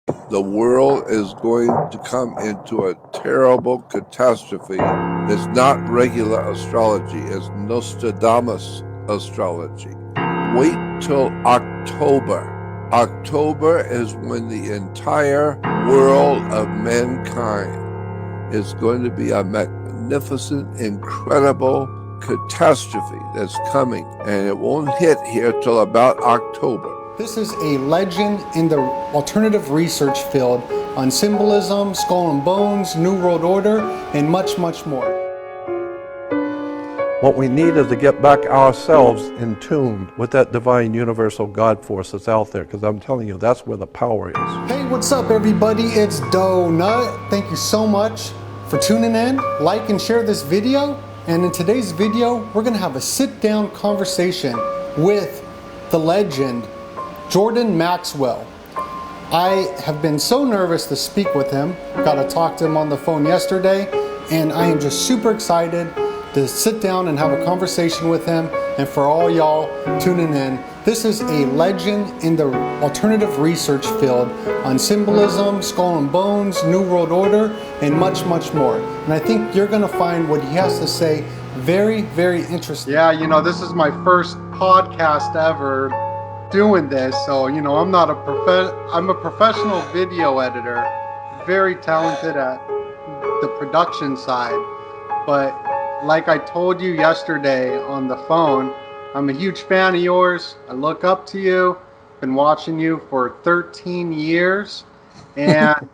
The world is going to come into a terrible catastrophe. It's not regular astrology, it's Nostradamus astrology. Wait till October. October is when the entire world of mankind is going to be a magnificent, incredible catastrophe that's coming, and it won't hit here till about October. This is a legend in the alternative research field on symbolism, skull and bones, New World Order, and much, much more. What we need is to get back ourselves in tune with that divine universal God force that's out there, because I'm telling you, that's where the power is. Hey, what's up everybody? It's Donut. Thank you so much for tuning in. Like and share this video. And in today's video, we're gonna have a sit-down conversation with the legend, Jordan Maxwell. I have been so nervous to speak with him. Got to talk to him on the phone yesterday, and I am just super excited to sit down and have a conversation with him. And for all y'all tuning in, this is a legend in the alternative research field on symbolism, skull and bones, New World Order, and much, much more. And I think you're gonna find what he has to say very, very interesting. Yeah, you know, this is my first podcast ever doing this, so you know, I'm a professional video editor, very talented at the production side, but like I told you yesterday on the phone, I'm a huge fan of yours. I look up to you. Been watching you for 13 years, and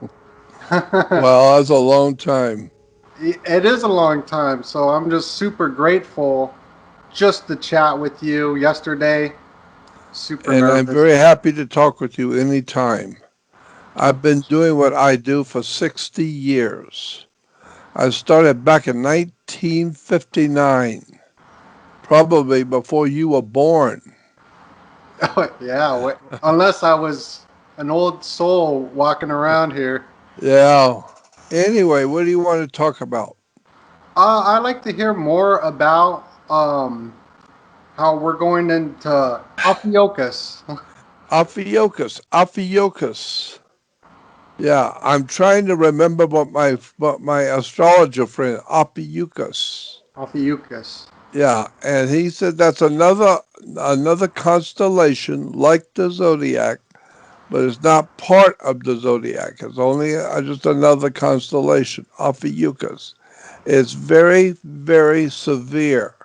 well, that's a long time. It is a long time, so I'm just super grateful just to chat with you yesterday. Super and nervous. I'm very happy to talk with you anytime. I've been doing what I do for 60 years. I started back in 1959, probably before you were born. Oh, yeah, unless I was an old soul walking around here. Yeah. Anyway, what do you want to talk about? I'd like to hear more about how we're going into Ophiuchus. Ophiuchus. Yeah, I'm trying to remember what my astrologer friend Ophiuchus. Ophiuchus. Yeah, and he said that's another constellation like the zodiac, but it's not part of the zodiac. It's only just another constellation, Ophiuchus. It's very, very severe.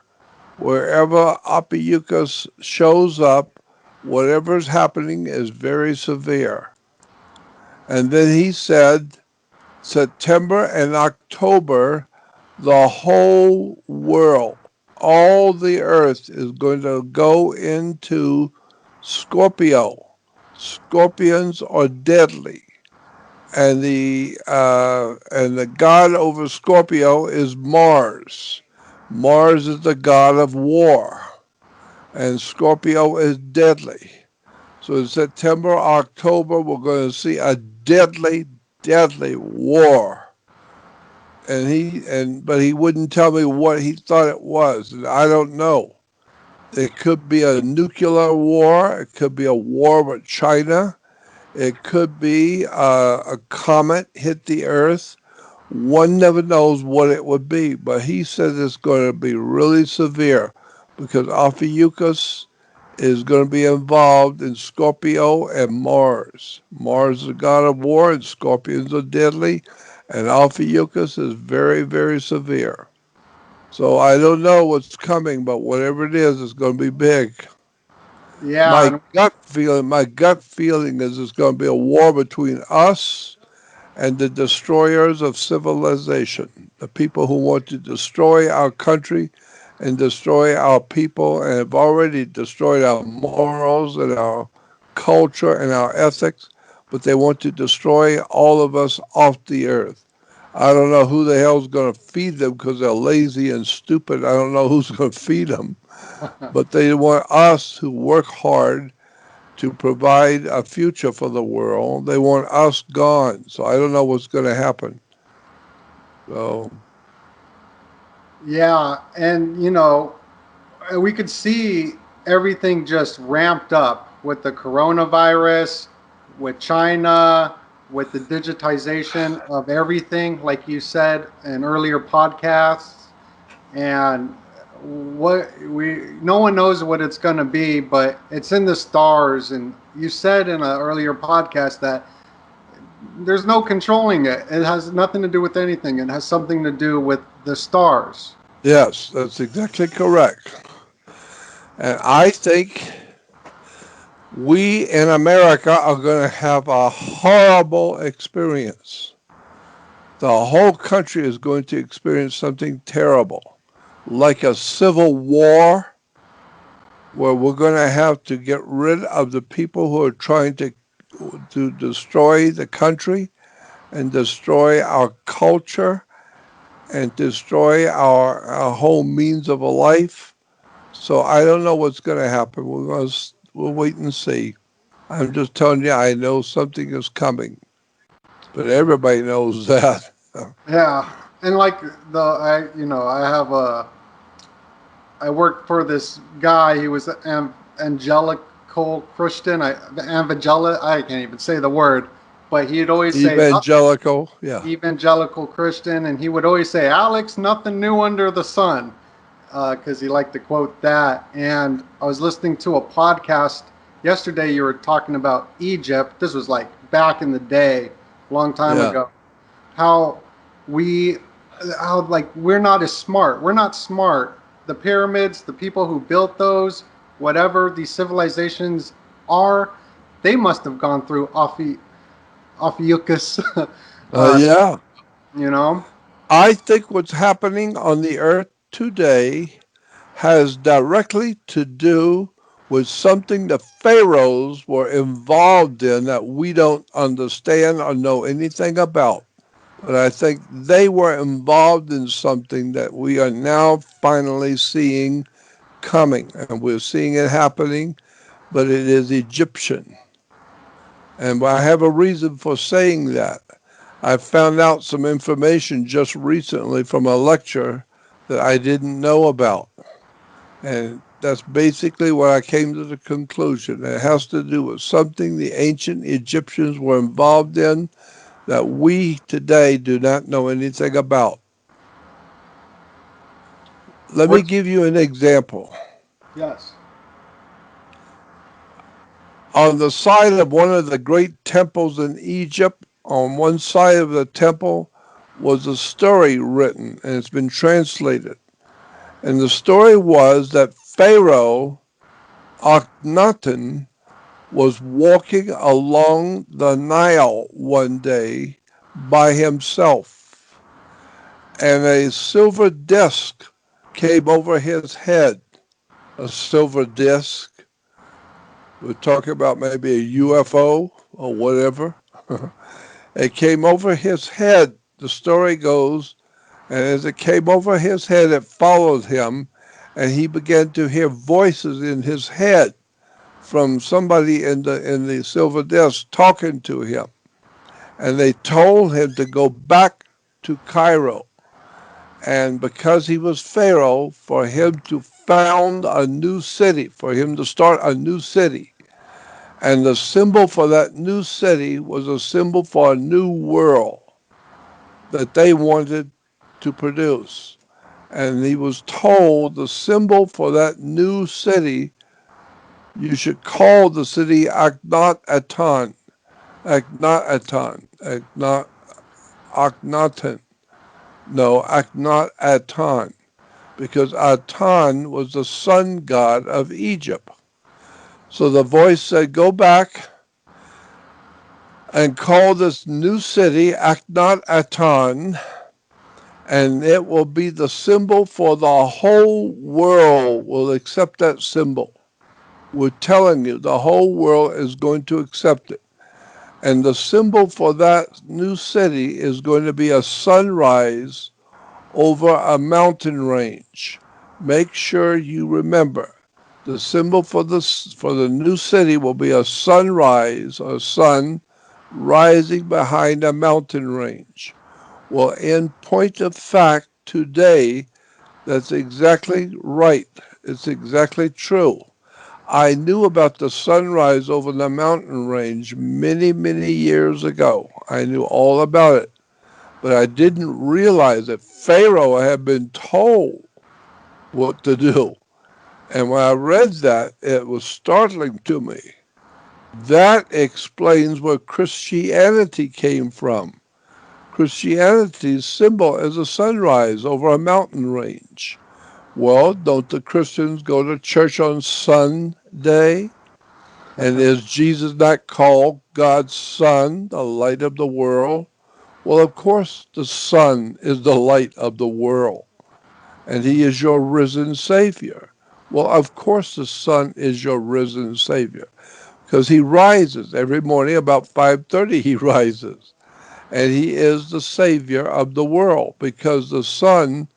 Wherever Ophiuchus shows up, whatever's happening is very severe. And then he said September and October, the whole world, all the earth is going to go into Scorpio. Scorpions are deadly. And the god over Scorpio is Mars. Mars is the god of war, and Scorpio is deadly. So in September, October, we're going to see a deadly, deadly war. But he wouldn't tell me what he thought it was, and I don't know. It could be a nuclear war. It could be a war with China. It could be a comet hit the Earth. One never knows what it would be, but he says it's going to be really severe because Ophiuchus is going to be involved in Scorpio and Mars. Mars is the god of war, and scorpions are deadly, and Ophiuchus is very, very severe. So I don't know what's coming, but whatever it is, it's going to be big. Yeah. My gut feeling is it's going to be a war between us and the destroyers of civilization, the people who want to destroy our country and destroy our people and have already destroyed our morals and our culture and our ethics, but they want to destroy all of us off the earth. I don't know who the hell's going to feed them because they're lazy and stupid. I don't know who's going to feed them, but they want us who work hard to provide a future for the world. They want us gone. So I don't know what's going to happen. So. Yeah, and you know, we could see everything just ramped up with the coronavirus, with China, with the digitization of everything, like you said in earlier podcasts, and what we no one knows what it's going to be, but it's in the stars. And you said in an earlier podcast that there's no controlling it. It has nothing to do with anything. It has something to do with the stars. Yes, that's exactly correct. And I think we in America are going to have a horrible experience. The whole country is going to experience something terrible, like a civil war, where we're going to have to get rid of the people who are trying to destroy the country and destroy our culture and destroy our whole means of a life. So I don't know what's going to happen. We'll wait and see. I'm just telling you, I know something is coming, but everybody knows that. Yeah, and like I have a I worked for this guy. He was an angelical Christian. I can't even say the word, but he'd always say Evangelical, yeah, evangelical Christian, and he would always say, "Alex, nothing new under the sun," because he liked to quote that. And I was listening to a podcast yesterday. You were talking about Egypt. This was like back in the day, long time yeah. ago. How we, how like we're not as smart. We're not smart. The pyramids, the people who built those, whatever these civilizations are, they must have gone through Ophiuchus. uh, Yeah. you know, I think what's happening on the earth today has directly to do with something the pharaohs were involved in that we don't understand or know anything about. But I think they were involved in something that we are now finally seeing coming. And we're seeing it happening, but it is Egyptian. And I have a reason for saying that. I found out some information just recently from a lecture that I didn't know about. And that's basically what I came to the conclusion. It has to do with something the ancient Egyptians were involved in that we today do not know anything about. Let me what's give you an example. yes, On the side of one of the great temples in Egypt, on one side of the temple was a story written, and it's been translated. And the story was that Pharaoh Akhenaten was walking along the Nile one day by himself, and a silver disc came over his head. A silver disc. We're talking about maybe a UFO or whatever. It came over his head, the story goes, and as it came over his head, it followed him, and he began to hear voices in his head from somebody in the silver disc talking to him. And they told him to go back to Cairo. And because he was Pharaoh, for him to found a new city, for him to start a new city. And the symbol for that new city was a symbol for a new world that they wanted to produce. And he was told the symbol for that new city, you should call the city Akhenaten. Akhenaten. Akhenaten. No, Akhenaten. Because Atan was the sun god of Egypt. So the voice said, go back and call this new city Akhenaten, and it will be the symbol for the whole world will accept that symbol. We're telling you, the whole world is going to accept it. And the symbol for that new city is going to be a sunrise over a mountain range. Make sure you remember the symbol for the new city will be a sunrise, a sun rising behind a mountain range. Well, in point of fact, today, that's exactly right. It's exactly true. I knew about the sunrise over the mountain range many, many years ago. I knew all about it. But I didn't realize that Pharaoh had been told what to do. And when I read that, it was startling to me. That explains where Christianity came from. Christianity's symbol is a sunrise over a mountain range. Well, don't the Christians go to church on Sunday? And is Jesus not called God's Son, the light of the world? Well, of course, the Son is the light of the world, and he is your risen Savior. Well, of course, the Son is your risen Savior, because he rises every morning about 5:30. He rises, and he is the Savior of the world, because the sun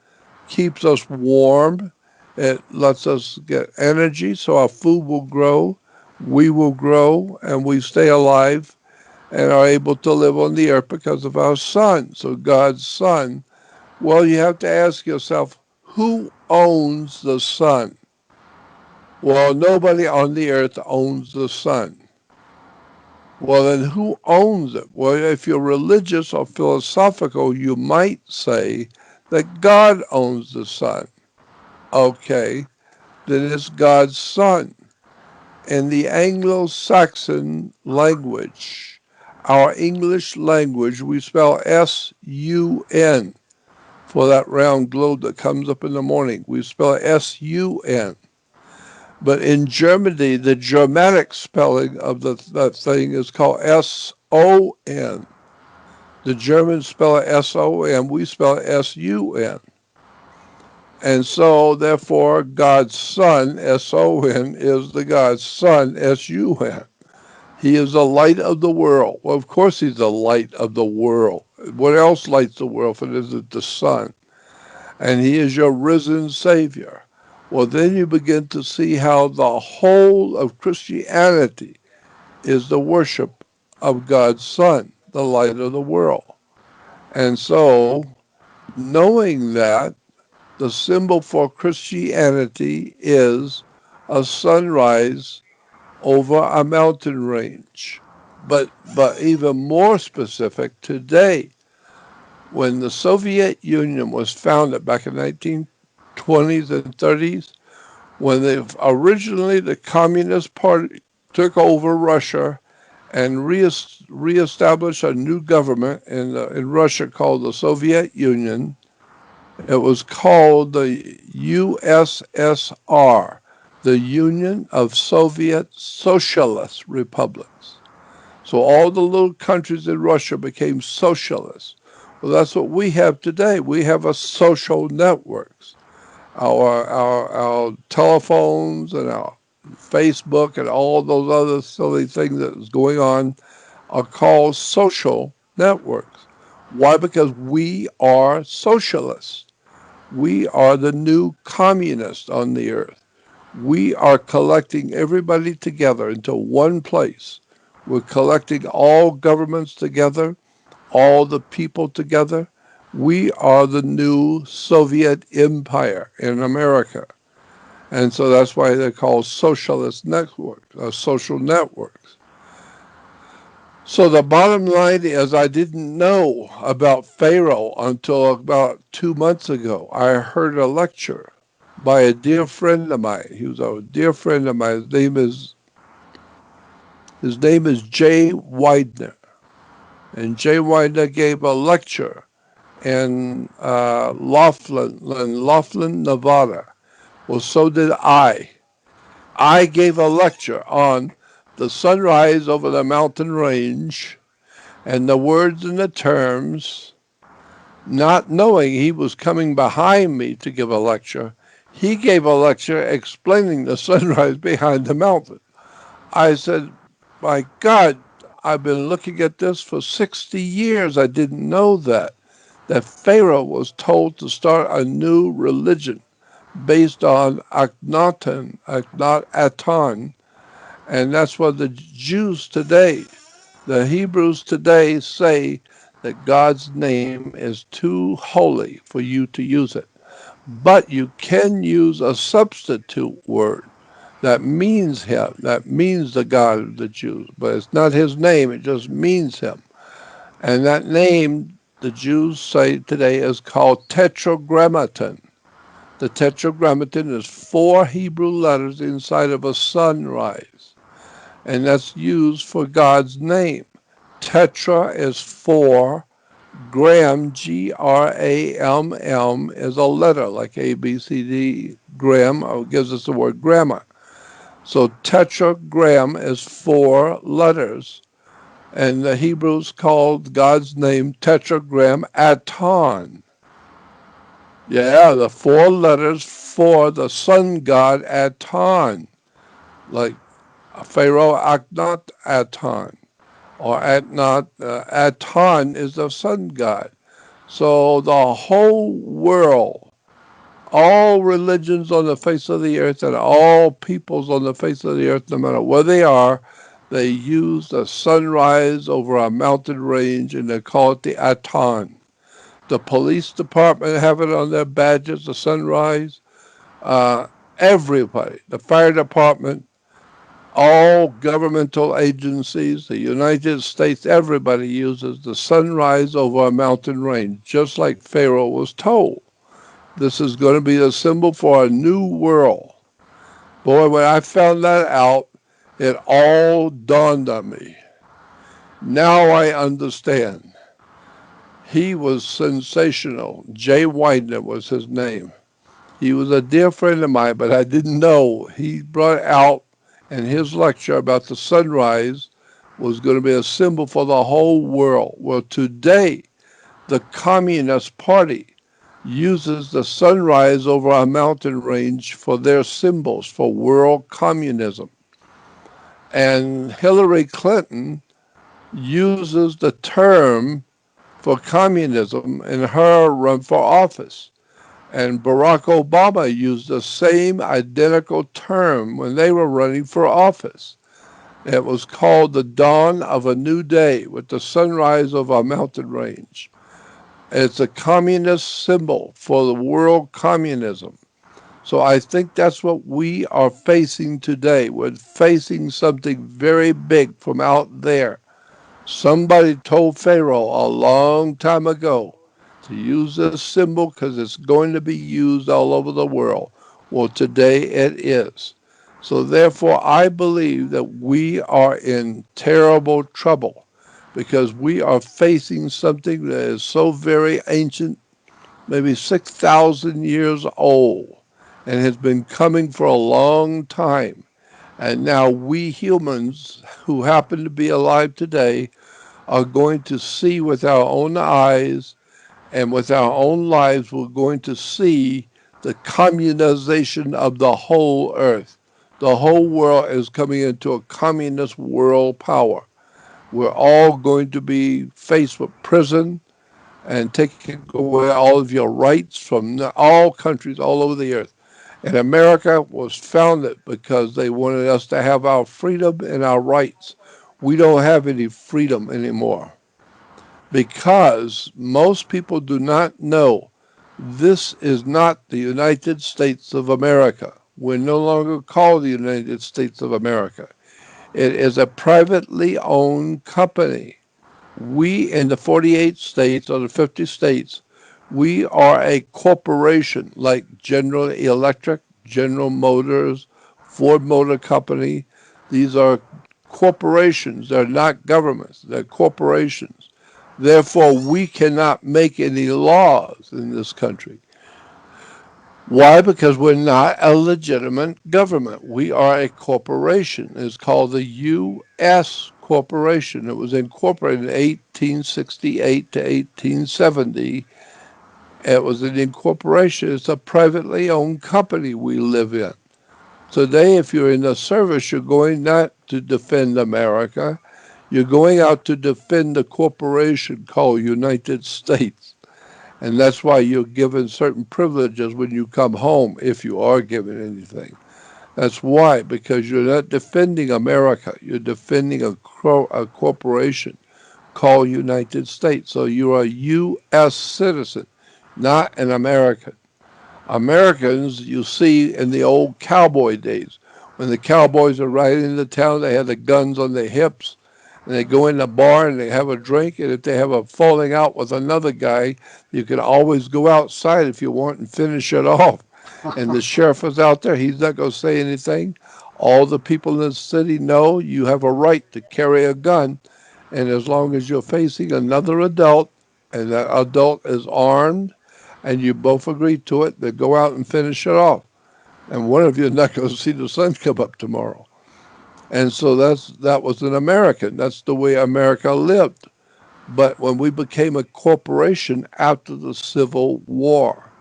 keeps us warm. It lets us get energy so our food will grow, we will grow, and we stay alive and are able to live on the earth because of our sun. So God's sun. Well, you have to ask yourself, who owns the sun? Well, nobody on the earth owns the sun. Well, then who owns it? Well, if you're religious or philosophical, you might say that God owns the sun. Okay, then it's God's son. In the Anglo-Saxon language, our English language, we spell S-U-N for that round globe that comes up in the morning. We spell S-U-N. But in Germany, the Germanic spelling of that thing is called S-O-N. The Germans spell it S-O-N. We spell it S-U-N. And so, therefore, God's Son, S-O-N, is the God's Son, S-U-N. He is the light of the world. Well, of course he's the light of the world. What else lights the world if it isn't the sun? And he is your risen Savior. Well, then you begin to see how the whole of Christianity is the worship of God's Son, the light of the world. And so, knowing that, the symbol for Christianity is a sunrise over a mountain range. But even more specific, today, when the Soviet Union was founded back in 1920s and 30s, when originally the Communist Party took over Russia and reestablished a new government in Russia called the Soviet Union, it was called the USSR, the Union of Soviet Socialist Republics. So all the little countries in Russia became socialist. Well, that's what we have today. We have a social networks. Our telephones and our Facebook and all those other silly things that is going on are called social networks. Why? Because we are socialists. We are the new communists on the earth. We are collecting everybody together into one place. We're collecting all governments together, all the people together. We are the new Soviet empire in America. And so that's why they're called socialist networks, social networks. So the bottom line is I didn't know about Pharaoh until about 2 months ago. I heard a lecture by a dear friend of mine. He was a dear friend of mine. His name is Jay Widener. And Jay Widener gave a lecture in Laughlin, Nevada. Well, so did I. I gave a lecture on the sunrise over the mountain range and the words and the terms, not knowing he was coming behind me to give a lecture. He gave a lecture explaining the sunrise behind the mountain. I said, my God, I've been looking at this for 60 years. I didn't know that Pharaoh was told to start a new religion based on Akhenaten, and that's what the Jews today, the Hebrews today say that God's name is too holy for you to use it. But you can use a substitute word that means him, that means the God of the Jews. But it's not his name, it just means him. And that name, the Jews say today, is called Tetragrammaton. The Tetragrammaton is four Hebrew letters inside of a sunrise, and that's used for God's name. Tetra is four. Gram, Gramm, is a letter like A, B, C, D. Gram gives us the word grammar. So tetragram is four letters. And the Hebrews called God's name Tetragram Aton. Yeah, the four letters for the sun god Aton, like Pharaoh Akhnat Aton, or Atnat. Aton is the sun god. So the whole world, all religions on the face of the earth and all peoples on the face of the earth, no matter where they are, they use the sunrise over a mountain range and they call it the Aton. The police department have it on their badges, the sunrise. Uh, Everybody, the fire department, all governmental agencies, the United States, everybody uses the sunrise over a mountain range, just like Pharaoh was told. This is going to be a symbol for a new world. Boy, when I found that out, it all dawned on me. Now I understand. He was sensational. Jay Widener was his name. He was a dear friend of mine, but I didn't know. He brought out in his lecture about the sunrise was going to be a symbol for the whole world. Well, today, the Communist Party uses the sunrise over a mountain range for their symbols for world communism. And Hillary Clinton uses the term for communism in her run for office. And Barack Obama used the same identical term when they were running for office. It was called the dawn of a new day with the sunrise of a mountain range. It's a communist symbol for the world communism. So I think that's what we are facing today. We're facing something very big from out there. Somebody told Pharaoh a long time ago to use this symbol because it's going to be used all over the world. Well, today it is. So therefore, I believe that we are in terrible trouble because we are facing something that is so very ancient, maybe 6,000 years old, and has been coming for a long time. And now we humans who happen to be alive today are going to see with our own eyes and with our own lives, we're going to see the communization of the whole earth. The whole world is coming into a communist world power. We're all going to be faced with prison and taking away all of your rights from all countries all over the earth. And America was founded because they wanted us to have our freedom and our rights. We don't have any freedom anymore because most people do not know this is not the United States of America. We're no longer called the United States of America. It is a privately owned company. We in the 48 states or the 50 states, we are a corporation like General Electric, General Motors, Ford Motor Company. These are corporations. They're not governments. They're corporations. Therefore, we cannot make any laws in this country. Why? Because we're not a legitimate government. We are a corporation. It's called the U.S. Corporation. It was incorporated in 1868 to 1870. It was an incorporation. It's a privately owned company we live in. Today, if you're in the service, you're going not to defend America. You're going out to defend the corporation called United States. And that's why you're given certain privileges when you come home, if you are given anything. That's why, because you're not defending America. You're defending a corporation called United States. So you're a U.S. citizen, not an American. Americans, you see in the old cowboy days, when the cowboys are riding into town, they had the guns on their hips, and they go in the bar and they have a drink, and if they have a falling out with another guy, you can always go outside if you want and finish it off. And the sheriff is out there, he's not going to say anything. All the people in the city know you have a right to carry a gun, and as long as you're facing another adult and that adult is armed and you both agree to it, then go out and finish it off. And one of you is not going to see the sun come up tomorrow. And so that was an American. That's the way America lived. But when we became a corporation after the Civil War,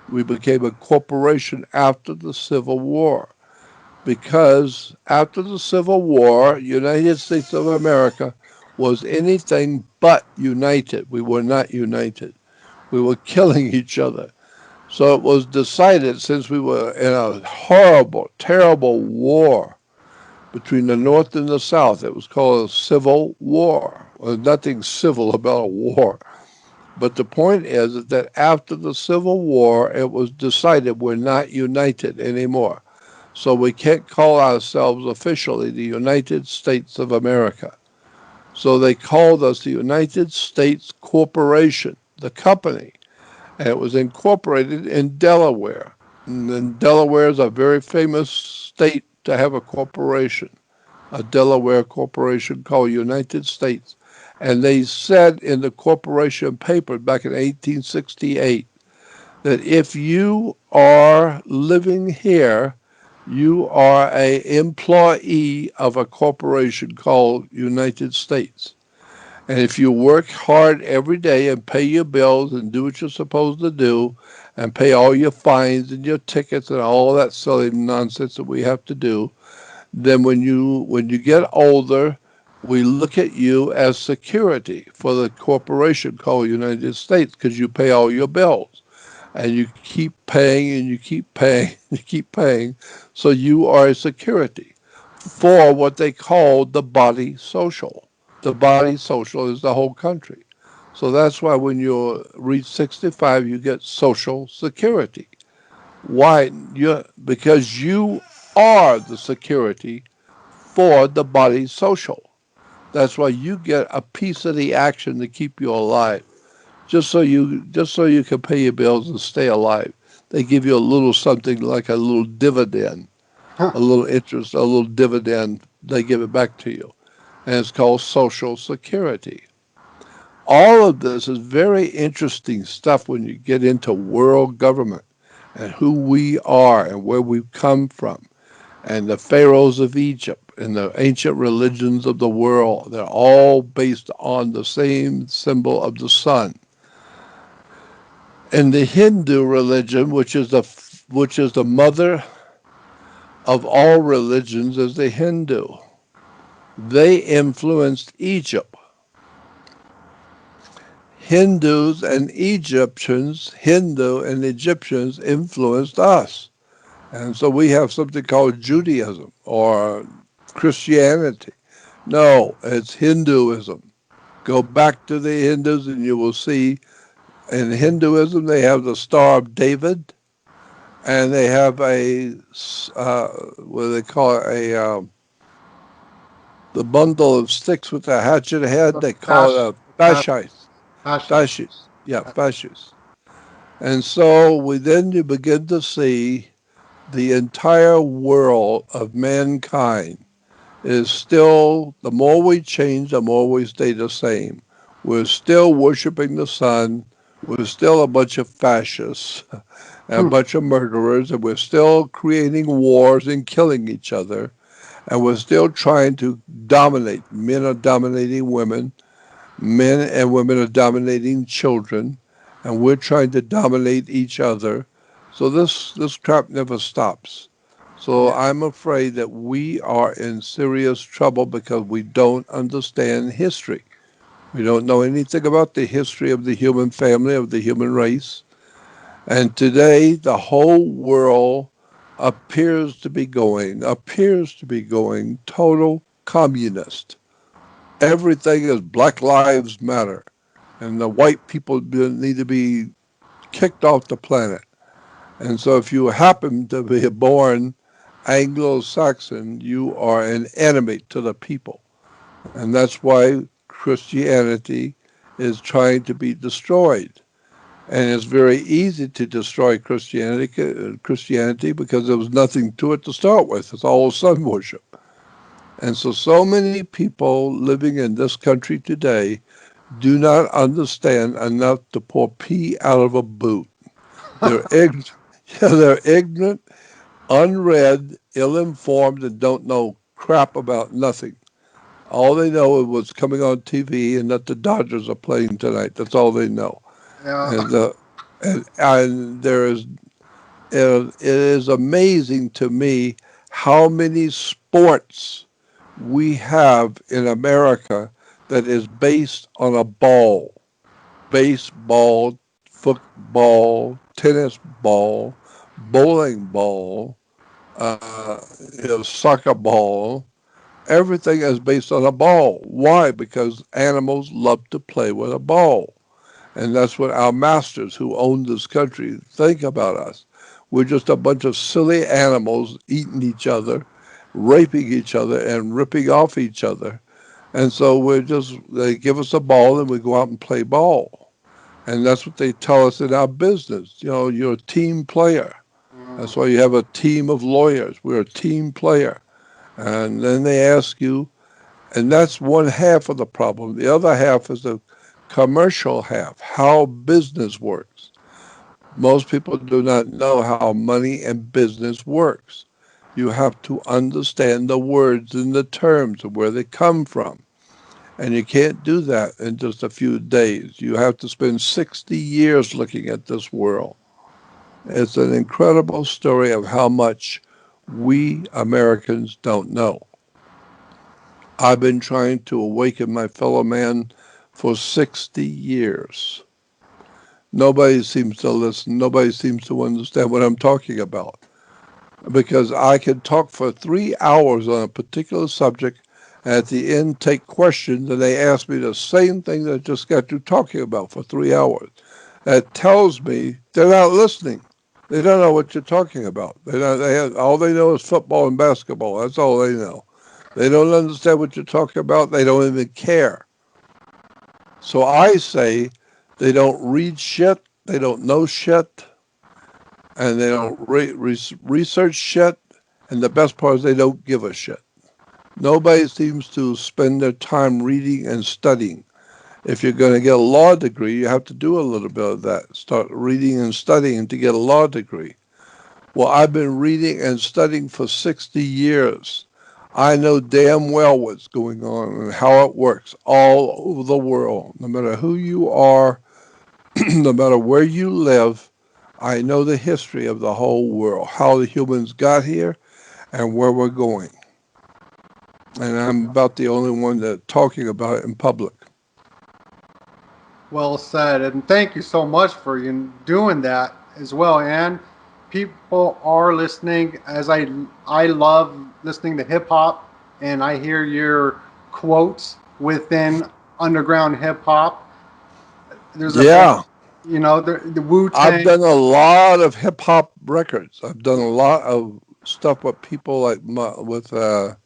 we became a corporation after the Civil War. Because after the Civil War, United States of America was anything but united. We were not united. We were killing each other. So it was decided, since we were in a horrible, terrible war between the North and the South, it was called a Civil War. Well, there's nothing civil about a war. But the point is that after the Civil War, it was decided we're not united anymore. So we can't call ourselves officially the United States of America. So they called us the United States Corporation, the company, and it was incorporated in Delaware. And then Delaware is a very famous state to have a corporation, a Delaware corporation called United States. And they said in the corporation paper back in 1868 that if you are living here, you are a employee of a corporation called United States. And if you work hard every day and pay your bills and do what you're supposed to do and pay all your fines and your tickets and all that silly nonsense that we have to do, then when you get older, we look at you as security for the corporation called United States because you pay all your bills and you keep paying and you keep paying and you keep paying. So you are a security for what they call the body social. The body social is the whole country. So that's why when you reach 65, you get Social Security. Why? Because you are the security for the body social. That's why you get a piece of the action to keep you alive. Just so you can pay your bills and stay alive. They give you a little something like a little dividend, Huh. a little interest, a little dividend. They give it back to you, and it's called Social Security. All of this is very interesting stuff when you get into world government and who we are and where we've come from and the pharaohs of Egypt and the ancient religions of the world. They're all based on the same symbol of the sun. And the Hindu religion, which is the mother of all religions, is the Hindu. They influenced Egypt. Hindu and Egyptians influenced us. And so we have something called Judaism or Christianity. No, it's Hinduism. Go back to the Hindus and you will see in Hinduism they have the Star of David and they have what do they call it, the bundle of sticks with the hatchet head. The They call it a fascist. fascist. Fascist. Yeah, fascist. And so you begin to see the entire world of mankind is still, the more we change, the more we stay the same. We're still worshiping the sun. We're still a bunch of fascists, a Hmm. bunch of murderers, and we're still creating wars and killing each other. And we're still trying to dominate. Men are dominating women. Men and women are dominating children. And we're trying to dominate each other. So this crap never stops. So Yeah. I'm afraid that we are in serious trouble because we don't understand history. We don't know anything about the history of the human family, of the human race. And today the whole world appears to be going total communist. Everything is Black Lives Matter. And the white people need to be kicked off the planet. And so if you happen to be born Anglo-Saxon, you are an enemy to the people. And that's why Christianity is trying to be destroyed. And it's very easy to destroy Christianity because there was nothing to it to start with. It's all sun worship. And so many people living in this country today do not understand enough to pour pee out of a boot. They're ignorant. Yeah, they're ignorant, unread, ill-informed, and don't know crap about nothing. All they know is what's coming on TV and that the Dodgers are playing tonight. That's all they know. Yeah. And and there is it is amazing to me how many sports we have in America that is based on a ball. Baseball, football, tennis ball, bowling ball, soccer ball. Everything is based on a ball. Why? Because animals love to play with a ball. And that's what our masters who own this country think about us. We're just a bunch of silly animals eating each other, raping each other, and ripping off each other. And so they give us a ball and we go out and play ball. And that's what they tell us in our business. You're a team player. That's why you have a team of lawyers. We're a team player. And then they ask you, and that's one half of the problem. The other half is the commercial half, how business works. Most people do not know how money and business works. You have to understand the words and the terms of where they come from. And you can't do that in just a few days. You have to spend 60 years looking at this world. It's an incredible story of how much we Americans don't know. I've been trying to awaken my fellow man for 60 years. Nobody seems to listen. Nobody seems to understand what I'm talking about. Because I can talk for 3 hours on a particular subject, and at the end take questions, and they ask me the same thing that I just got through talking about for 3 hours. That tells me they're not listening. They don't know what you're talking about. All they know is football and basketball. That's all they know. They don't understand what you're talking about. They don't even care. So I say they don't read shit. They don't know shit. And they don't research shit. And the best part is they don't give a shit. Nobody seems to spend their time reading and studying. If you're going to get a law degree, you have to do a little bit of that. Start reading and studying to get a law degree. Well, I've been reading and studying for 60 years. I know damn well what's going on and how it works all over the world. No matter who you are, no matter where you live, I know the history of the whole world, how the humans got here and where we're going. And I'm about the only one that's talking about it in public. Well said, and thank you so much for you doing that as well. And people are listening, as I love listening to hip hop, and I hear your quotes within underground hip hop. There's a band, Yeah, the Wu I've Tang. done a lot of hip hop records. I've done a lot of stuff with people like with uh,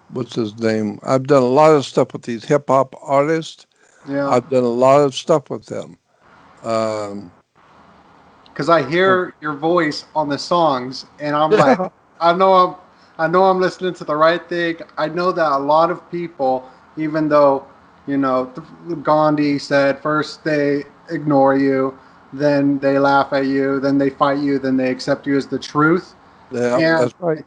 what's his name? I've done a lot of stuff with these hip hop artists. Yeah, I've done a lot of stuff with them. Um, because I hear your voice on the songs, and I'm like, yeah, I know I'm, I know I'm listening to the right thing. I know that a lot of people, even though, Gandhi said first they ignore you, then they laugh at you, then they fight you, then they accept you as the truth. yeah, And that's right.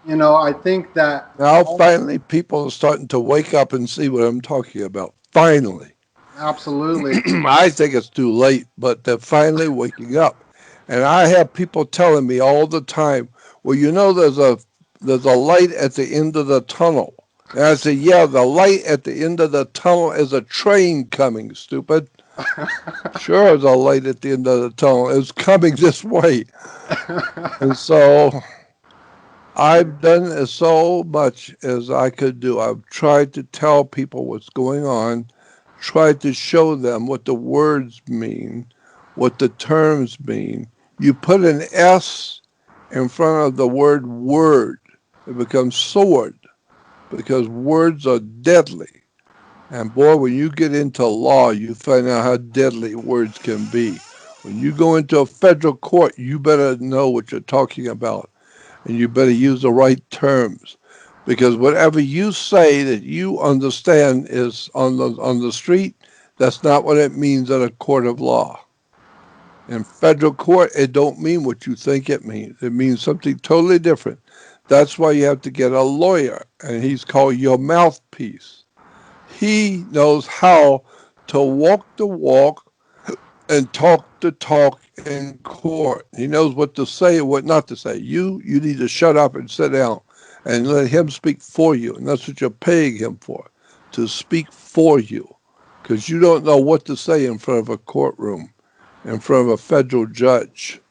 I think that Now finally people are starting to wake up and see what I'm talking about. Finally. absolutely. I think it's too late, but they're finally waking up. And I have people telling me all the time, well, there's a light at the end of the tunnel. And I say, yeah, the light at the end of the tunnel is a train coming, stupid. Sure, there's a light at the end of the tunnel. It's coming this way. And so I've done as so much as I could do. I've tried to tell people what's going on, tried to show them what the words mean, what the terms mean. You put an S in front of the word word, it becomes sword. because words are deadly. And boy, when you get into law, you find out how deadly words can be. When you go into a federal court, you better know what you're talking about, and you better use the right terms. Because whatever you say that you understand is on the street, that's not what it means in a court of law. In federal court, it don't mean what you think it means. It means something totally different. That's why you have to get a lawyer, and he's called your mouthpiece. He knows how to walk the walk and talk the talk in court. He knows what to say and what not to say. You need to shut up and sit down and let him speak for you. And that's what you're paying him for, to speak for you. Because you don't know what to say in front of a courtroom, in front of a federal judge.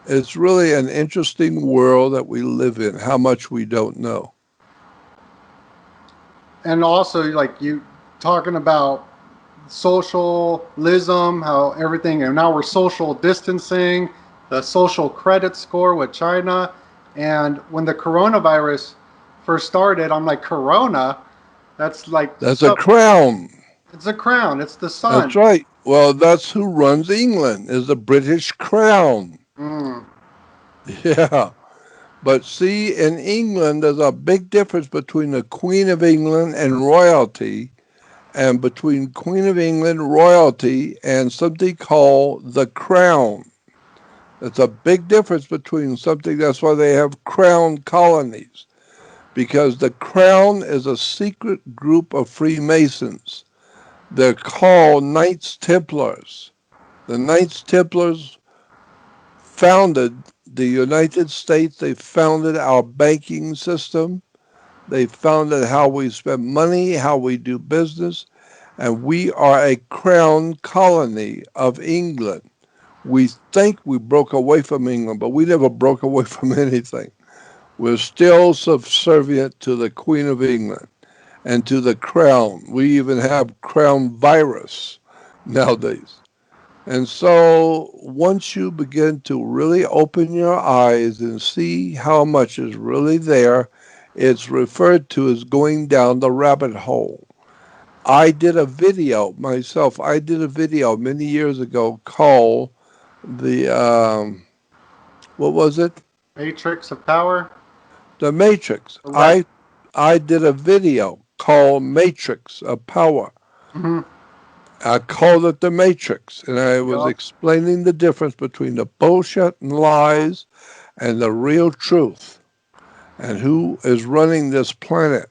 It's really an interesting world that we live in, how much we don't know. And also, like you talking about socialism, how everything, and now we're social distancing, the social credit score with China. And when the coronavirus first started, I'm like, Corona? That's like That's a stuff, crown. it's a crown, it's the That's sun. right. Well, that's who runs England, is the British crown. Mm, Yeah. But see, in England, there's a big difference between the Queen of England and royalty, and between Queen of England, royalty, and something called the crown. There's a big difference between something, that's why they have crown colonies, because the crown is a secret group of Freemasons. They're called Knights Templars. The Knights Templars founded the United States. They founded our banking system. They founded how we spend money, how we do business. And we are a crown colony of England. We think we broke away from England, but we never broke away from anything. We're still subservient to the Queen of England and to the crown. We even have crown virus nowadays. And so once you begin to really open your eyes and see how much is really there, it's referred to as going down the rabbit hole. I did a video myself. I did a video many years ago called the what was it? Matrix of power. The Matrix. Right. I did a video called Matrix of Power. Mm-hmm. I called it the Matrix, and I was Yup. explaining the difference between the bullshit and lies and the real truth and who is running this planet.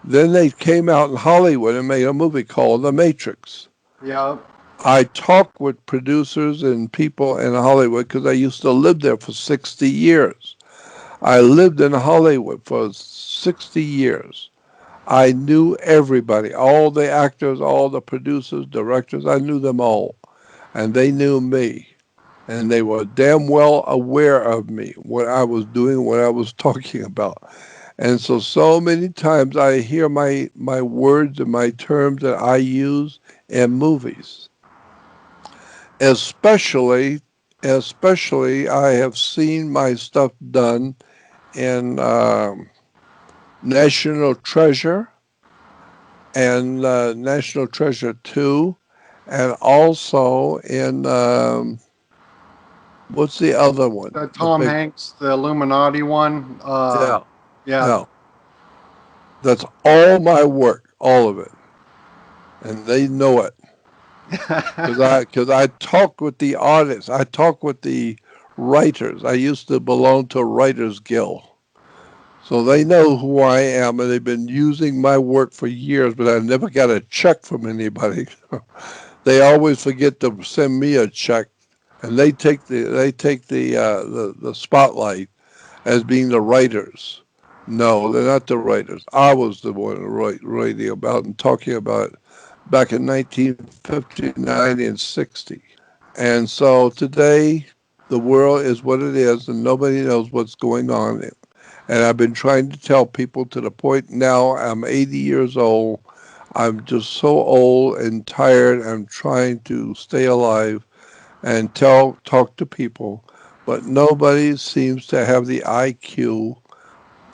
Then they came out in Hollywood and made a movie called The Matrix. Yup. I talk with producers and people in Hollywood because I used to live there for 60 years. I lived in Hollywood for 60 years. I knew everybody, all the actors, all the producers, directors, I knew them all. And they knew me. And they were damn well aware of me, what I was doing, what I was talking about. And so many times I hear my words and my terms that I use in movies. Especially, especially I have seen my stuff done in National Treasure and National Treasure 2, and also in, what's the other one? The The Tom big, Hanks, the Illuminati one. yeah, Yeah. yeah. That's all my work, all of it. And they know it. Because I talk with the artists, I talk with the writers. I used to belong to Writers Guild. So they know who I am, and they've been using my work for years, but I never got a check from anybody. They always forget to send me a check, and they take the spotlight as being the writers. No, they're not the writers. I was the one writing about and talking about it back in 1959 and 60. And so today, the world is what it is, and nobody knows what's going on. And I've been trying to tell people to the point now I'm 80 years old. I'm just so old and tired. I'm trying to stay alive and talk to people, but nobody seems to have the IQ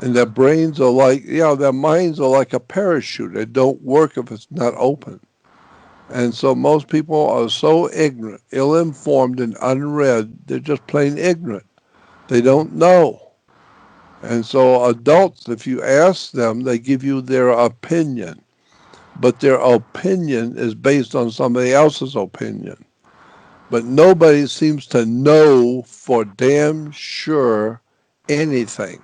And their brains are like, their minds are like a parachute. They don't work if it's not open. And so most people are so ignorant, ill-informed, and unread. They're just plain ignorant. They don't know. And so adults, if you ask them, they give you their opinion. But their opinion is based on somebody else's opinion. But nobody seems to know for damn sure anything.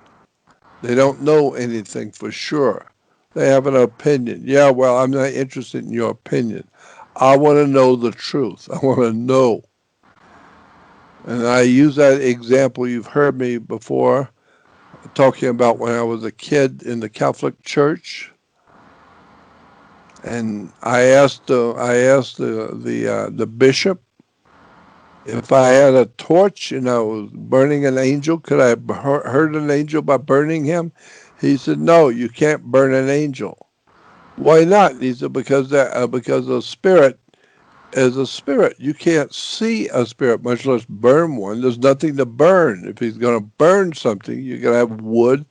They don't know anything for sure. They have an opinion. Yeah, well, I'm not interested in your opinion. I want to know the truth. I want to know. And I use that example. You've heard me before talking about when I was a kid in the Catholic Church, and I asked the bishop if I had a torch and I was burning an angel, could I have hurt an angel by burning him? He said, no, you can't burn an angel. Why not? He said, because a spirit is a spirit. You can't see a spirit, much less burn one. There's nothing to burn. If he's going to burn something, you're going to have wood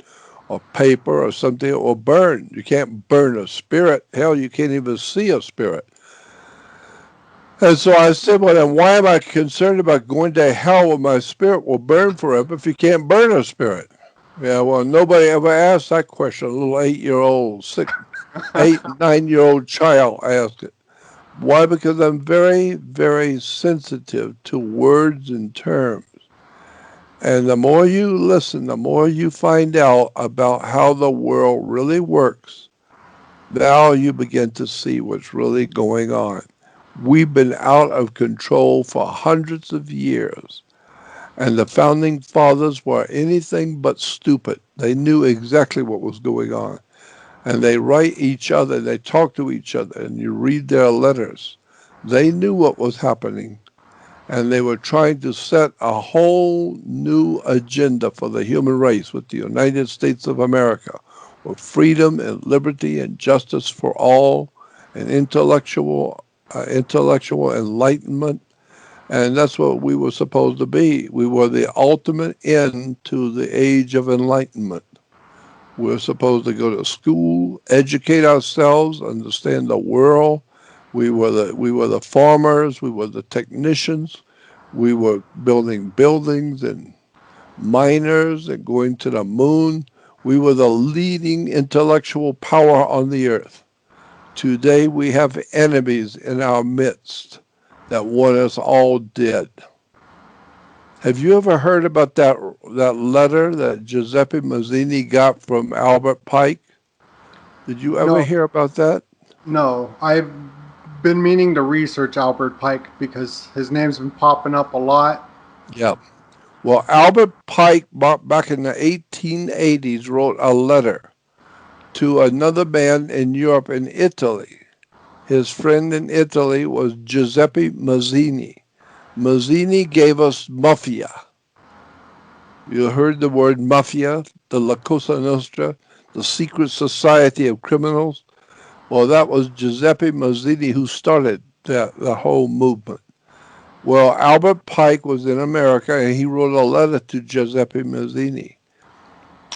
or paper or something that will burn. You can't burn a spirit. Hell, you can't even see a spirit. And so I said, well, then why am I concerned about going to hell when my spirit will burn forever if you can't burn a spirit? Yeah, well, nobody ever asked that question. A little 8-year-old, 9-year-old child asked it. Why? Because I'm very, very sensitive to words and terms. And the more you listen, the more you find out about how the world really works, now you begin to see what's really going on. We've been out of control for hundreds of years. And the founding fathers were anything but stupid. They knew exactly what was going on. And they write each other, they talk to each other, and you read their letters. They knew what was happening. And they were trying to set a whole new agenda for the human race with the United States of America, with freedom and liberty and justice for all, and intellectual enlightenment. And that's what we were supposed to be. We were the ultimate end to the age of enlightenment. We're supposed to go to school, educate ourselves, understand the world. We were the farmers, we were the technicians, we were building buildings and miners and going to the moon. We were the leading intellectual power on the earth. Today we have enemies in our midst that want us all dead. Have you ever heard about that letter that Giuseppe Mazzini got from Albert Pike? Did you ever No, hear about that? no. I've been meaning to research Albert Pike because his name's been popping up a lot. Yeah. Well, Albert Pike, back in the 1880s, wrote a letter to another man in Europe, in Italy. His friend in Italy was Giuseppe Mazzini. Mazzini gave us mafia. You heard the word mafia, the La Cosa Nostra, the secret society of criminals. Well, that was Giuseppe Mazzini who started the whole movement. Well, Albert Pike was in America and he wrote a letter to Giuseppe Mazzini.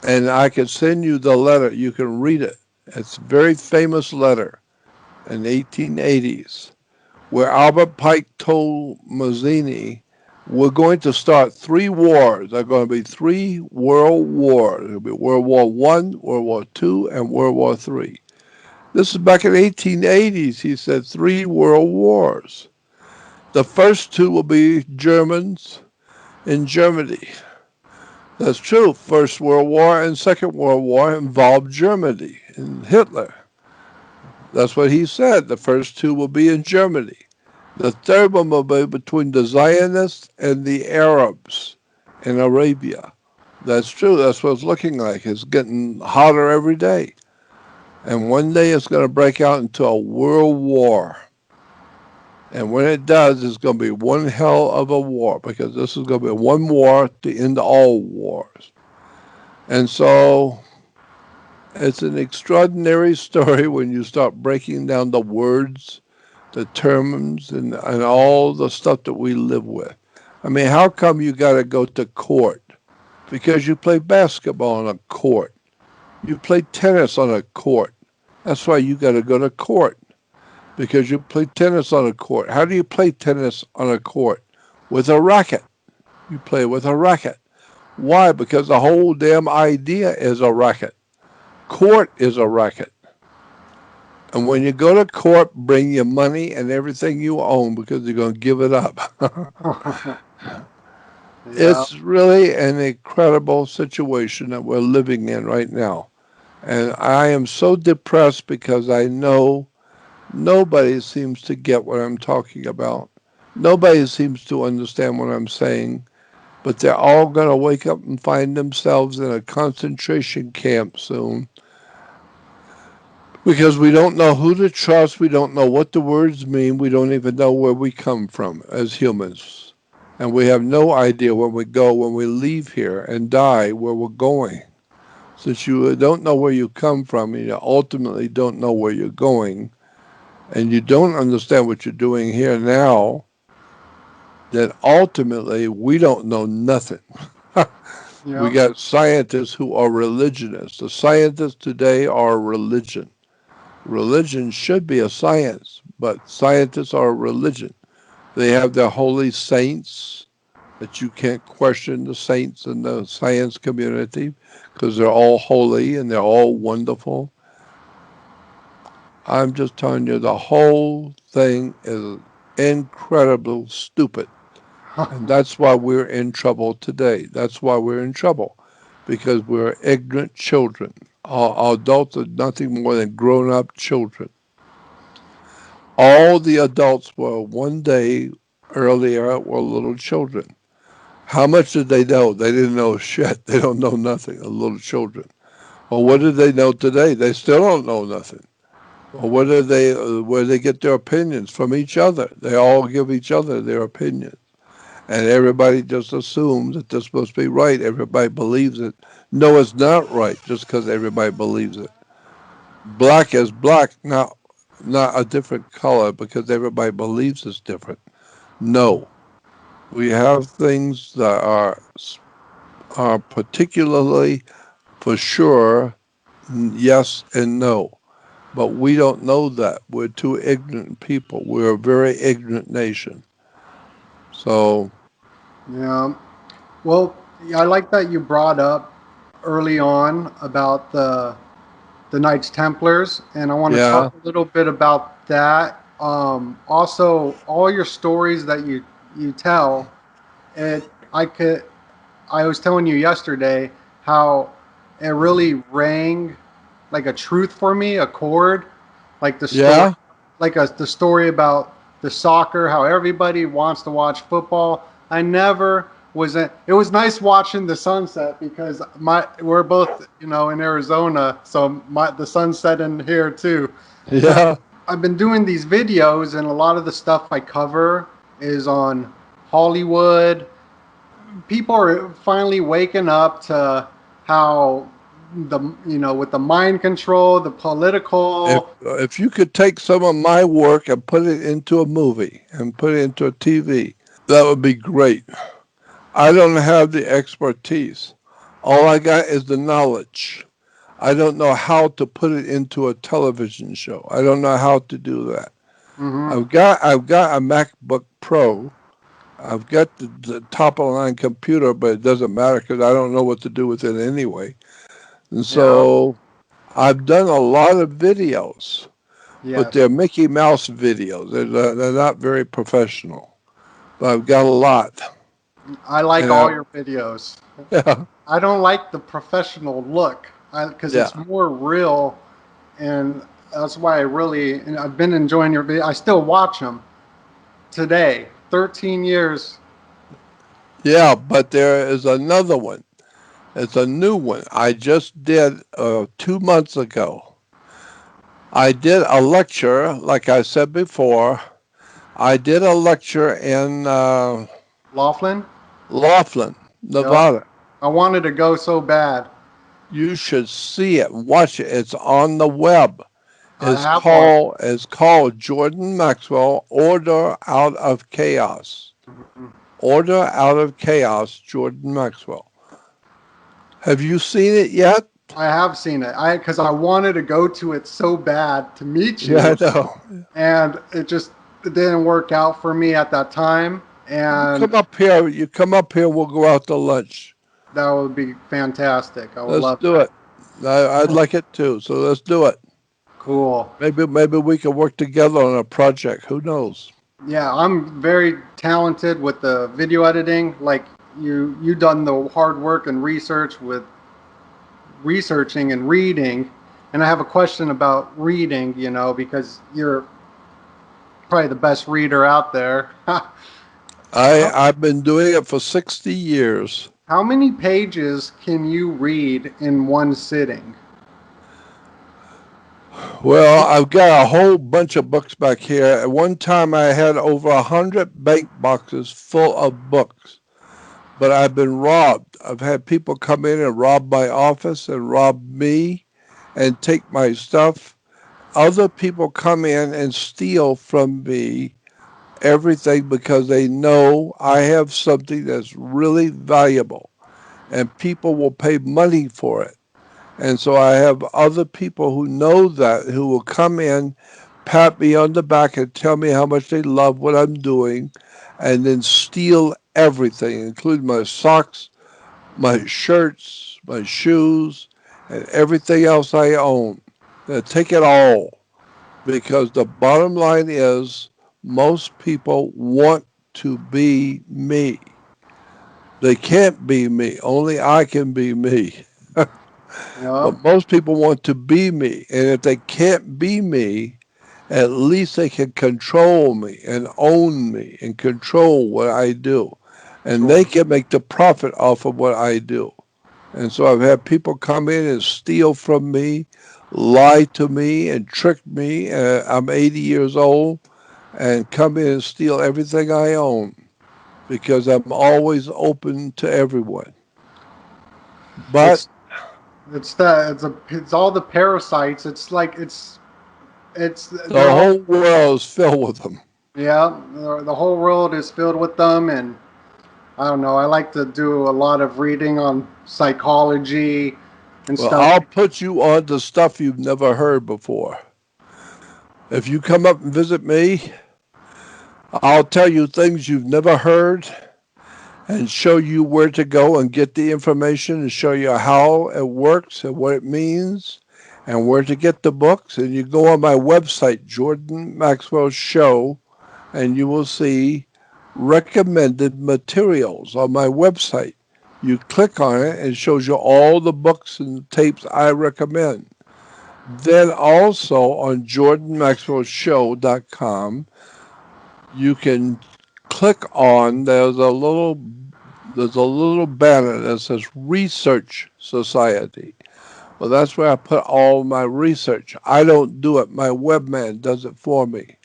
And I can send you the letter. You can read it. It's a very famous letter in the 1880s where Albert Pike told Mazzini, we're going to start 3 wars. There are going to be 3 world wars. It'll be World War One, World War Two, and World War Three. This is back in the 1880s. He said 3 world wars. The first 2 will be Germans in Germany. That's true. First World War and Second World War involved Germany and Hitler. That's what he said. The first 2 will be in Germany. The third one will be between the Zionists and the Arabs in Arabia. That's true. That's what it's looking like. It's getting hotter every day. And one day it's going to break out into a world war. And when it does, it's going to be one hell of a war, because this is going to be one war to end all wars. And so it's an extraordinary story when you start breaking down the words, the terms, and all the stuff that we live with. I mean, how come you got to go to court? Because you play basketball on a court. You play tennis on a court. That's why you got to go to court because you play tennis on a court. How do you play tennis on a court? With a racket. You play with a racket. Why? Because the whole damn idea is a racket. Court is a racket. And when you go to court, bring your money and everything you own because you're going to give it up. Yeah. It's really an incredible situation that we're living in right now. And I am so depressed because I know nobody seems to get what I'm talking about. Nobody seems to understand what I'm saying, but they're all going to wake up and find themselves in a concentration camp soon because we don't know who to trust. We don't know what the words mean. We don't even know where we come from as humans. And we have no idea when we go, when we leave here and die, where we're going. Since you don't know where you come from, and you ultimately don't know where you're going, and you don't understand what you're doing here now, then ultimately we don't know nothing. We Yeah. got scientists who are religionists. The scientists today are religion. Religion should be a science, but scientists are a religion. They have their holy saints that you can't question the saints in the science community because they're all holy and they're all wonderful. I'm just telling you, the whole thing is incredibly stupid. And that's why we're in trouble today. That's why we're in trouble, because we're ignorant children. Our adults are nothing more than grown up children. All the adults were one day earlier were little children. How much did they know? They didn't know shit. They don't know nothing, the little children. Well, what did they know today? They still don't know nothing. Well, where they get their opinions from each other? They all give each other their opinions. And everybody just assumes that they're supposed to be right. Everybody believes it. No, it's not right just because everybody believes it. Black is black, not a different color because everybody believes it's different. No, we have things that are particularly for sure yes and no. But we don't know that. We're too ignorant people. We're a very ignorant nation. So, Yeah. Well, I like that you brought up early on about the Knights Templars, and I want to talk yeah, a little bit about that. Also, all your stories that you tell, it I could I was telling you yesterday how it really rang like a truth for me, a chord, like the story, yeah, the story about the soccer, how everybody wants to watch football. I never was in, it was nice watching the sunset because we're both in Arizona, so the sunset in here too. But yeah. I've been doing these videos, and a lot of the stuff I cover is on Hollywood. People are finally waking up to how with the mind control, the If political. if you could take some of my work and put it into a movie and put it into a TV, that would be great. I don't have the expertise. All I got is the knowledge. I don't know how to put it into a television show. I don't know how to do that. Hmm. I've got a MacBook Pro. I've got the top of the line computer, but it doesn't matter because I don't know what to do with it anyway. And Yeah, so I've done a lot of videos, but yes, they're Mickey Mouse videos. They're not very professional, but I've got a lot. I like And all your videos. yeah, I don't like the professional look because yeah, it's more real, and that's why and I've been enjoying your video. I still watch them today, 13 years. yeah. But there is another one. It's a new one. I just did 2 months ago. I did a lecture, like I said before. I did a lecture in Laughlin. Laughlin, Yep. Nevada. I wanted to go so bad. You should see it, watch it. It's on the web. I have all. It's called Jordan Maxwell, Order Out of Chaos. Order Out of Chaos, Jordan Maxwell. Have you seen it yet? I have seen it. Because I wanted to go to it so bad to meet Yeah, you, I know. and it didn't work out for me at that time. You And come up here. You come up here. We'll go out to lunch. that would be fantastic. I would Let's love do that. it. I'd like it too. So let's do it. Cool. Maybe we can work together on a project. Who knows? Yeah, I'm very talented with the video editing. Like you done the hard work and research with researching and reading. And I have a question about reading, because you're probably the best reader out there. how, I've been doing it for 60 years. how many pages can you read in one sitting? Well, I've got a whole bunch of books back here. At one time, I had over 100 bank boxes full of books, but I've been robbed. I've had people come in and rob my office and rob me and take my stuff. Other people come in and steal from me everything because they know I have something that's really valuable and people will pay money for it. And so I have other people who know that who will come in, pat me on the back and tell me how much they love what I'm doing and then steal everything, including my socks, my shirts, my shoes, and everything else I own. They take it all because the bottom line is most people want to be me. They can't be me. Only I can be me. Yep. But most people want to be me. And if they can't be me, at least they can control me and own me and control what I do. And Sure. they can make the profit off of what I do. And so I've had people come in and steal from me, lie to me, and trick me. I'm 80 years old and come in and steal everything I own because I'm always open to everyone. But It's it's all the parasites. It's the they're all whole world is filled with them. yeah. The whole world is filled with them, and I don't know. I like to do a lot of reading on psychology and Well, stuff. I'll put you on to stuff you've never heard before. If you come up and visit me, I'll tell you things you've never heard and show you where to go and get the information and show you how it works and what it means and where to get the books. And you go on my website, Jordan Maxwell Show, and you will see recommended materials on my website. You click on it and it shows you all the books and tapes I recommend. Then also on jordanmaxwellshow.com, you can click on there's a little banner that says Research Society. Well, that's where I put all my research. I don't do it. My webman does it for me.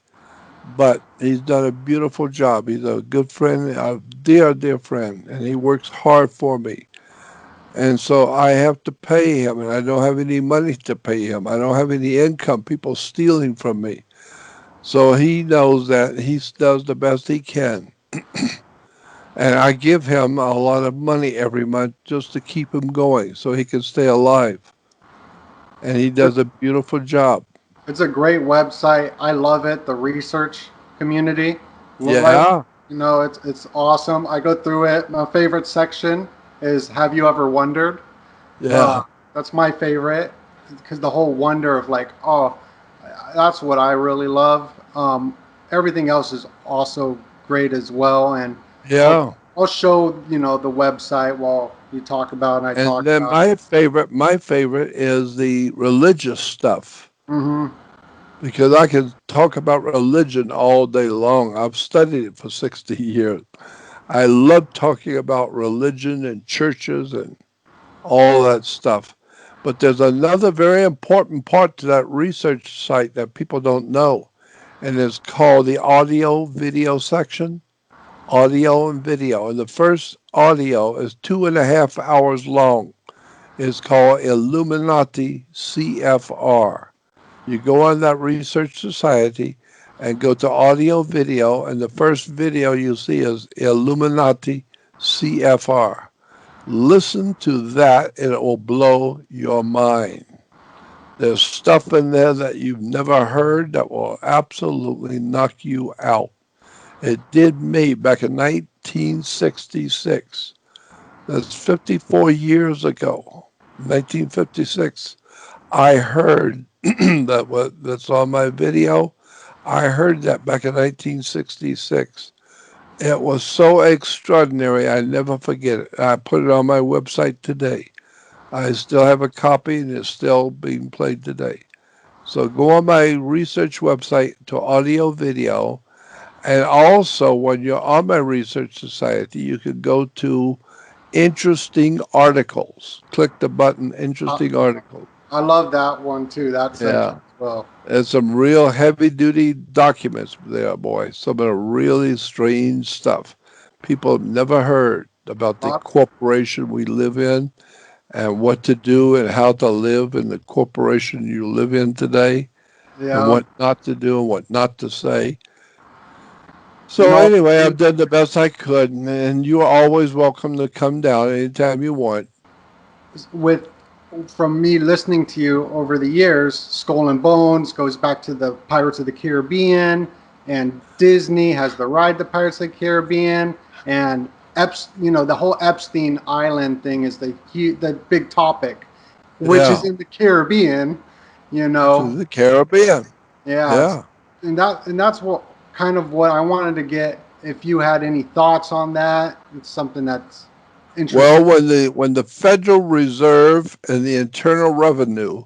But he's done a beautiful job. He's a good friend, a dear, dear friend, and he works hard for me. And so I have to pay him, and I don't have any money to pay him. I don't have any income. People stealing from me. So he knows that he does the best he can. And I give him a lot of money every month just to keep him going so he can stay alive. And he does a beautiful job. It's a great website. I love it. The research community, right? Yeah, It's awesome. I go through it. My favorite section is "Have you ever wondered?" Uh, yeah, that's my favorite because the whole wonder of like, oh, that's what I really love. Everything else is also great as well, and I'll yeah. I'll show the website while you talk about and I And talk then about. my favorite is the religious stuff Hmm. because I can talk about religion all day long. I've studied it for 60 years. I love talking about religion and churches and all that stuff. But there's another very important part to that research site that people don't know, and it's called the audio video section. Audio and video. And the first audio is 2.5 hours long. It's called Illuminati CFR. You go on that research society and go to audio video, and the first video you see is Illuminati CFR. Listen to that and it will blow your mind. There's stuff in there that you've never heard that will absolutely knock you out. It did me back in 1966. That's 54 years ago. 1956. I heard that's on my video. I heard that back in 1966. It was so extraordinary. I never forget it. I put it on my website today. I still have a copy and it's still being played today. So go on my research website to audio video. And also, when you're on my research society, you can go to interesting articles. Click the button, I, interesting articles. I love that one too. That section Yeah. as well. There's some real heavy duty documents there, boy. Some of the really strange stuff. People have never heard about the Uh, corporation we live in and what to do and how to live in the corporation you live in today and yeah. what not to do and what not to say. You So know, anyway, I've done the best I could, and you are always welcome to come down anytime you want. with from me listening to you over the years, Skull and Bones goes back to the Pirates of the Caribbean, and Disney has the ride the Pirates of the Caribbean, and the whole Epstein Island thing is the big topic, which is Yeah, in the Caribbean. You to know, the Caribbean. yeah, Yeah. and that's what kind of what I wanted to get. If you had any thoughts on that, it's something that's interesting. Well, when the Federal Reserve and the Internal Revenue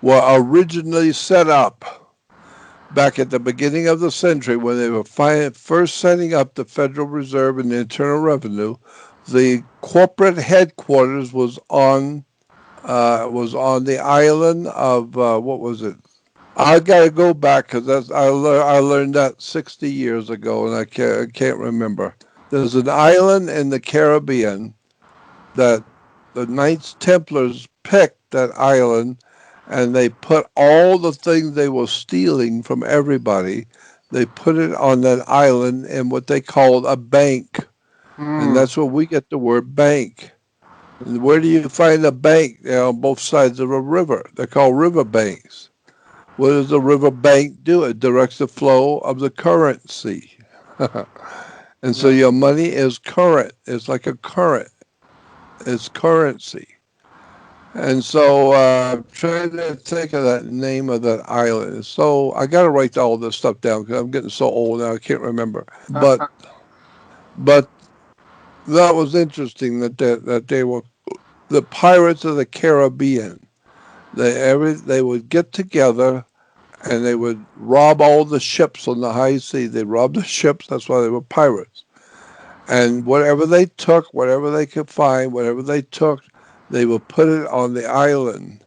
were originally set up back at the beginning of the century, when they were first setting up the Federal Reserve and the Internal Revenue, the corporate headquarters was on the island of what was it? I gotta go back because I learned that 60 years ago and I can't remember. There's an island in the Caribbean that the Knights Templars picked that island and they put all the things they were stealing from everybody. They put it on that island in what they called a bank, and Hmm. that's where we get the word bank. And where do you find a bank? On both sides of a river. They're called river banks. What does the river bank do? It directs the flow of the currency. And so Yeah. your money is current. It's like a current. It's currency. And so I'm trying to think of that name of that island. So I got to write all this stuff down because I'm getting so old now I can't remember. But that was interesting that they were the pirates of the Caribbean. They would get together and they would rob all the ships on the high sea. They robbed the ships. That's why they were pirates. And whatever they took, whatever they could find, whatever they took, they would put it on the island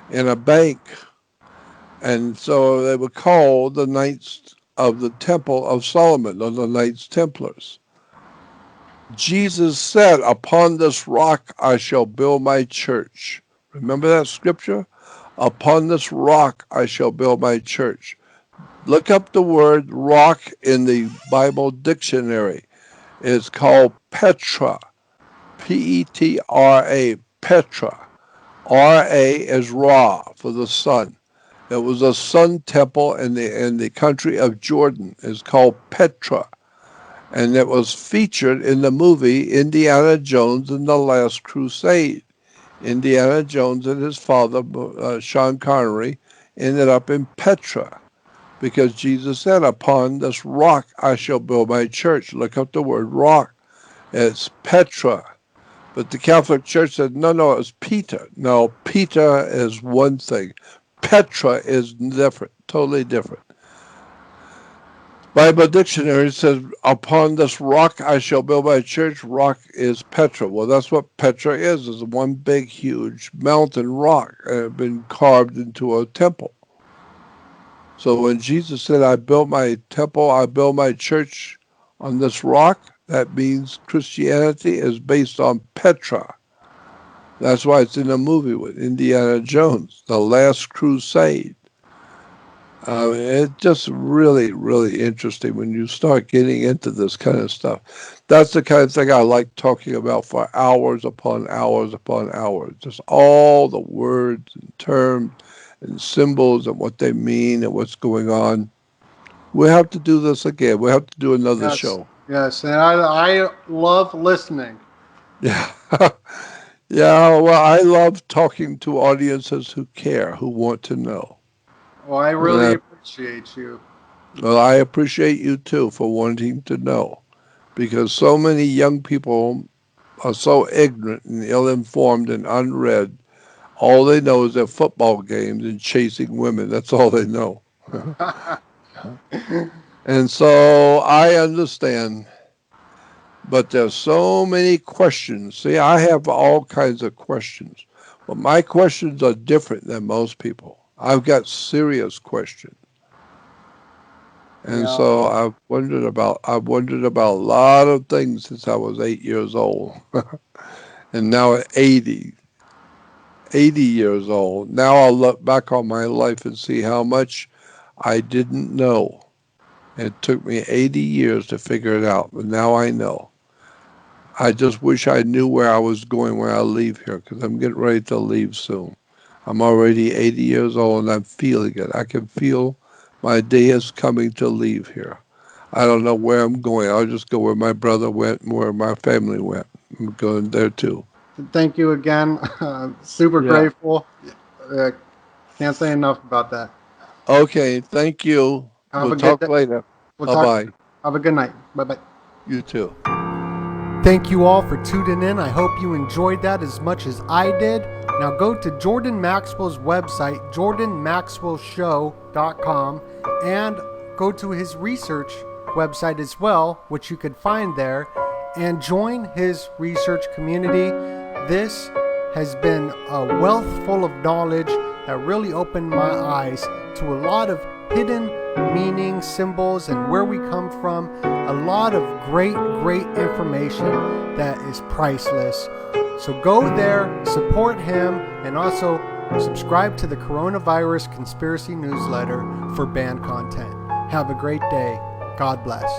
in a bank. And so they were called the Knights of the Temple of Solomon, or the Knights Templars. Jesus said, "Upon this rock I shall build my church." Remember that scripture? Upon this rock I shall build my church. Look up the word rock in the Bible dictionary. It's called Petra. Petra. Petra. Ra is Ra for the sun. It was a sun temple in the country of Jordan. It's called Petra. And it was featured in the movie Indiana Jones and the Last Crusade. Indiana Jones and his father, Sean Connery, ended up in Petra because Jesus said, "Upon this rock I shall build my church." Look up the word rock. It's Petra. But the Catholic Church said, no, no, it's Peter. No, Peter is one thing. Petra is different, totally different. Bible dictionary says, "Upon this rock I shall build my church." Rock is Petra. Well, that's what Petra is one big, huge mountain rock been carved into a temple. So when Jesus said, "I built my temple, I built my church on this rock," that means Christianity is based on Petra. That's why it's in a movie with Indiana Jones, The Last Crusade. It's just really, really interesting when you start getting into this kind of stuff. That's the kind of thing I like talking about for hours upon hours upon hours. Just all the words and terms and symbols and what they mean and what's going on. We have to do this again. We have to do another Yes, show. yes, and I love listening. Yeah. Yeah, well, I love talking to audiences who care, who want to know. Well, I really And appreciate you. well, I appreciate you too for wanting to know because so many young people are so ignorant and ill informed and unread. All they know is their football games and chasing women. That's all they know. And so I understand, but there's so many questions. See, I have all kinds of questions, but my questions are different than most people. I've got serious questions. And Yeah. so I've wondered about a lot of things since I was 8 years old. And now at 80 years old, now I'll look back on my life and see how much I didn't know. It took me 80 years to figure it out, but now I know. I just wish I knew where I was going when I leave here because I'm getting ready to leave soon. I'm already 80 years old and I'm feeling it. I can feel my day is coming to leave here. I don't know where I'm going. I'll just go where my brother went and where my family went. I'm going there too. Thank you again. Super Yeah. grateful. Uh, can't say enough about that. Okay. Thank you. Have We'll a good talk day. later. We'll Bye talk. bye. Have a good night. Bye bye. You too. Thank you all for tuning in. I hope you enjoyed that as much as I did. Now go to Jordan Maxwell's website, jordanmaxwellshow.com, and go to his research website as well, which you could find there, and join his research community. This has been a wealth full of knowledge that really opened my eyes to a lot of hidden meanings, symbols, and where we come from. A lot of great information that is priceless. So go there, support him, and also subscribe to the Coronavirus Conspiracy Newsletter for banned content. Have a great day. God bless.